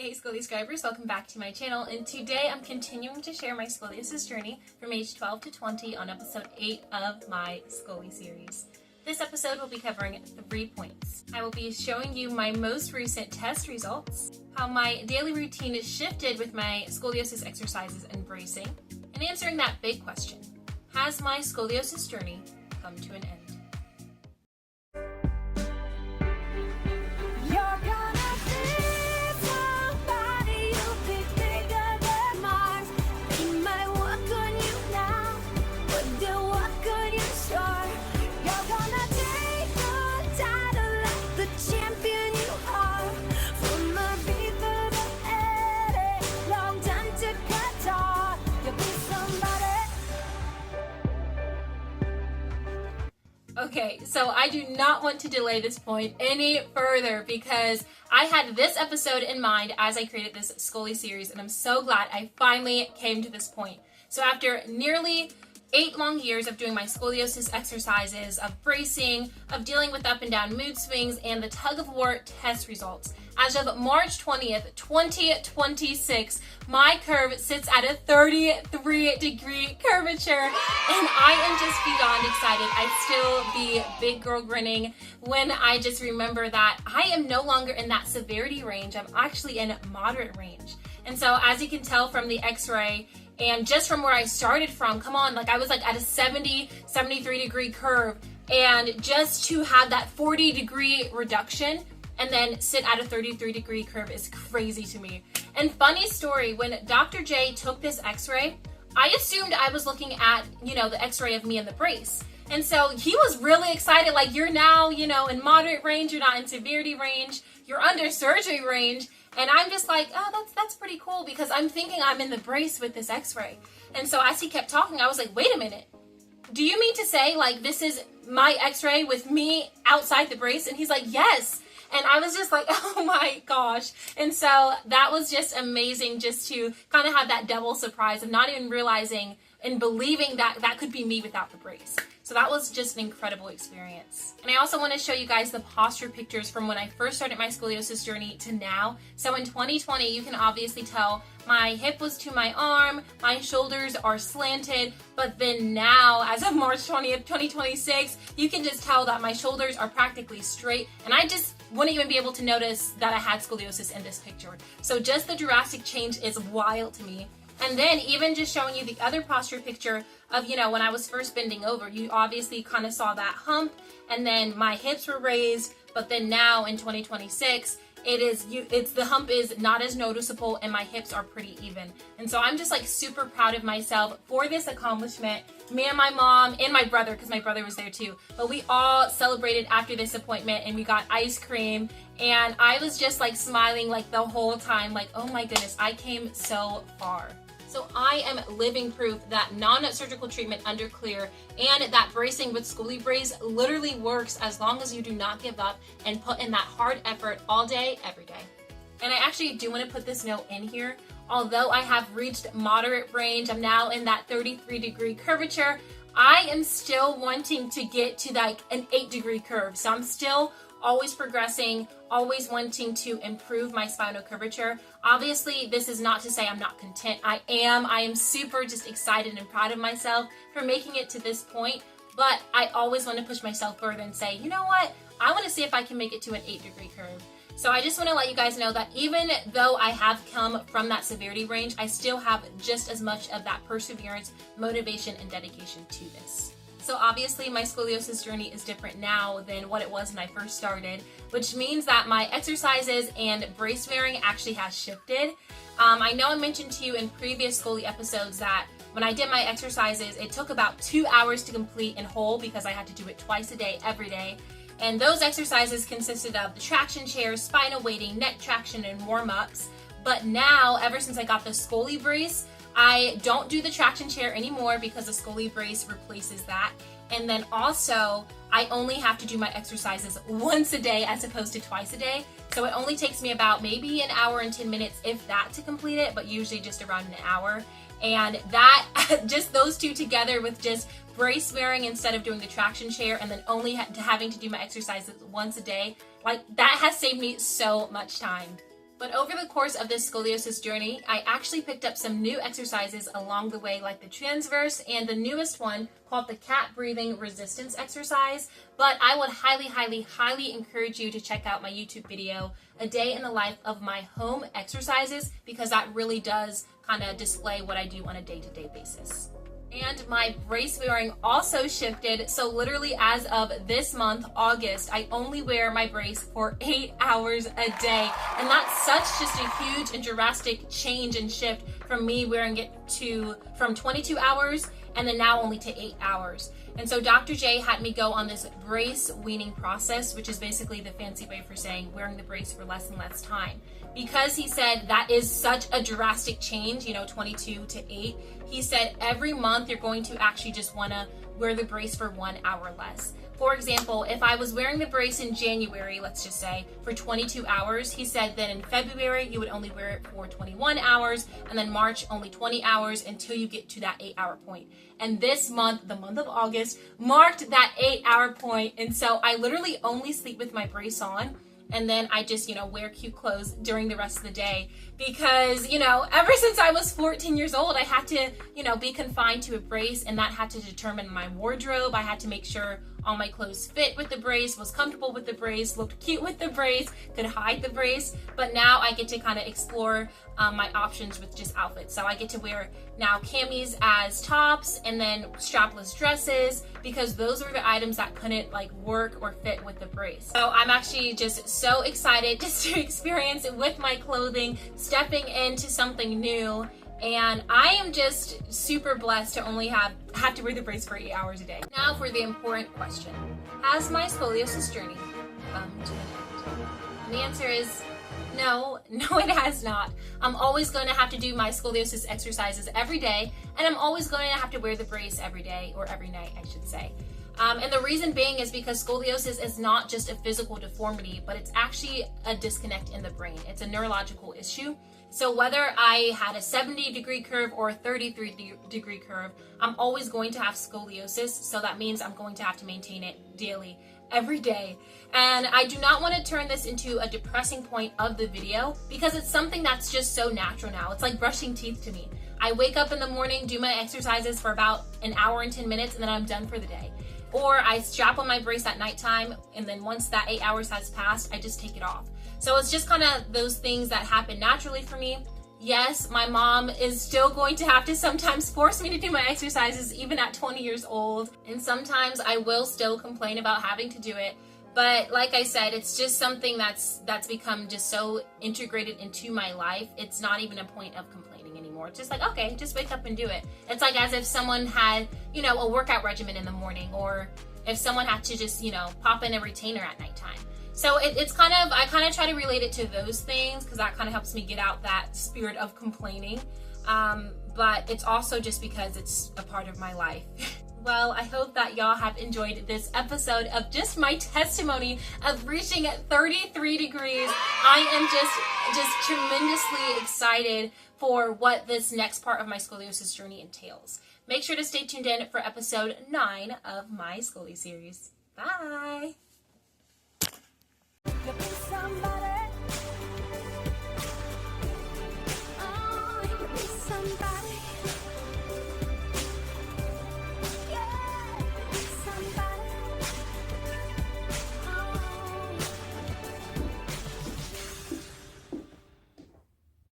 Hey Scoli-Scribers, welcome back to my channel, and today I'm continuing to share my scoliosis journey from age 12 to 20 on episode 8 of my Scoli-Series. This episode will be covering 3 points. I will be showing you my most recent test results, how my daily routine is shifted with my scoliosis exercises and bracing, and answering that big question: has my scoliosis journey come to an end? Okay, so I do not want to delay this point any further because I had this episode in mind as I created this Scoli-Series, and I'm so glad I finally came to this point. So after nearly 8 long years of doing my scoliosis exercises, of bracing, of dealing with up and down mood swings, and the tug-of-war test results, as of March 20th, 2026, my curve sits at a 33-degree curvature, and I am just beyond excited. I still be big girl grinning when I just remember that I am no longer in that severity range. I'm actually in moderate range. And so as you can tell from the x-ray, and just from where I started from, come on, like I was like at a 73-degree curve, and just to have that 40-degree reduction and then sit at a 33-degree curve is crazy to me. And funny story, when Dr. J took this x-ray, I assumed I was looking at, the x-ray of me in the brace. And so he was really excited, like, you're now, in moderate range, you're not in severity range, you're under surgery range. And I'm just like, oh, that's pretty cool, because I'm thinking I'm in the brace with this x-ray. And so as he kept talking, I was like, wait a minute. Do you mean to say, like, this is my x-ray with me outside the brace? And he's like, yes. And I was just like, oh my gosh. And so that was just amazing, just to kind of have that double surprise of not even realizing and believing that that could be me without the brace. So that was just an incredible experience. And I also want to show you guys the posture pictures from when I first started my scoliosis journey to now. So in 2020, you can obviously tell my hip was to my arm, my shoulders are slanted, but then now, as of March 20th, 2026, you can just tell that my shoulders are practically straight, and I just wouldn't even be able to notice that I had scoliosis in this picture. So just the drastic change is wild to me. And then even just showing you the other posture picture of, when I was first bending over, you obviously kind of saw that hump, and then my hips were raised, but then now in 2026, the hump is not as noticeable and my hips are pretty even. And so I'm just like super proud of myself for this accomplishment. Me and my mom and my brother, because my brother was there too, but we all celebrated after this appointment, and we got ice cream, and I was just like smiling like the whole time, like, oh my goodness, I came so far. So I am living proof that non-surgical treatment under clear and that bracing with Scoli-Brace literally works as long as you do not give up and put in that hard effort all day, every day. And I actually do want to put this note in here. Although I have reached moderate range, I'm now in that 33-degree curvature, I am still wanting to get to like an 8-degree curve. So I'm still always progressing, always wanting to improve my spinal curvature. Obviously, this is not to say I'm not content. I am super just excited and proud of myself for making it to this point, but I always want to push myself further and say, you know what? I want to see if I can make it to an 8-degree curve. So I just want to let you guys know that even though I have come from that severity range, I still have just as much of that perseverance, motivation, and dedication to this. So obviously my scoliosis journey is different now than what it was when I first started, which means that my exercises and brace wearing actually has shifted. I know I mentioned to you in previous Scoli episodes that when I did my exercises, it took about 2 hours to complete in whole because I had to do it twice a day, every day. And those exercises consisted of the traction chairs, spinal weighting, neck traction, and warm-ups. But now, ever since I got the Scoli-Brace, I don't do the traction chair anymore because the Scoli-Brace replaces that. And then also, I only have to do my exercises once a day as opposed to twice a day. So it only takes me about maybe an hour and 10 minutes, if that, to complete it, but usually just around an hour. And that, just those two together with just brace wearing instead of doing the traction chair and then only having to do my exercises once a day, like that has saved me so much time. But over the course of this scoliosis journey, I actually picked up some new exercises along the way, like the transverse and the newest one called the cat breathing resistance exercise. But I would highly, highly, highly encourage you to check out my YouTube video, A Day in the Life of My Home Exercises, because that really does kind of display what I do on a day-to-day basis. And my brace wearing also shifted. So literally as of this month, August, I only wear my brace for 8 hours a day. And that's such just a huge and drastic change and shift from me wearing it from 22 hours and then now only to 8 hours. And so Dr. J had me go on this brace weaning process, which is basically the fancy way for saying wearing the brace for less and less time. Because he said that is such a drastic change, 22 to 8. He said every month you're going to actually just want to wear the brace for 1 hour less. For example, if I was wearing the brace in January, let's just say, for 22 hours, he said then in February you would only wear it for 21 hours, and then March only 20 hours until you get to that 8-hour point. And this month, the month of August, marked that 8-hour point, and so I literally only sleep with my brace on. And then I just, wear cute clothes during the rest of the day because, ever since I was 14 years old, I had to, be confined to a brace, and that had to determine my wardrobe. I had to make sure all my clothes fit with the brace, was comfortable with the brace, looked cute with the brace, could hide the brace. But now I get to kind of explore my options with just outfits. So I get to wear now camis as tops and then strapless dresses because those were the items that couldn't work or fit with the brace. So I'm actually just so excited just to experience it with my clothing, stepping into something new. And I am just super blessed to only have to wear the brace for 8 hours a day. Now for the important question. Has my scoliosis journey come to an end? And the answer is no, it has not. I'm always going to have to do my scoliosis exercises every day, and I'm always going to have to wear the brace every day, or every night, I should say. And the reason being is because scoliosis is not just a physical deformity, but it's actually a disconnect in the brain. It's a neurological issue. So whether I had a 70-degree curve or a 33-degree curve, I'm always going to have scoliosis. So that means I'm going to have to maintain it daily, every day. And I do not want to turn this into a depressing point of the video because it's something that's just so natural now. It's like brushing teeth to me. I wake up in the morning, do my exercises for about an hour and 10 minutes, and then I'm done for the day. Or I strap on my brace at nighttime, and then once that 8 hours has passed, I just take it off. So it's just kind of those things that happen naturally for me. Yes, my mom is still going to have to sometimes force me to do my exercises even at 20 years old. And sometimes I will still complain about having to do it. But like I said, it's just something that's become just so integrated into my life. It's not even a point of complaining anymore. It's just like, okay, just wake up and do it. It's like as if someone had, a workout regimen in the morning, or if someone had to just, pop in a retainer at nighttime. So it's I kind of try to relate it to those things because that kind of helps me get out that spirit of complaining. But it's also just because it's a part of my life. Well, I hope that y'all have enjoyed this episode of just my testimony of reaching 33 degrees. I am just tremendously excited for what this next part of my scoliosis journey entails. Make sure to stay tuned in for episode 9 of my Scoli-Series. Bye! Somebody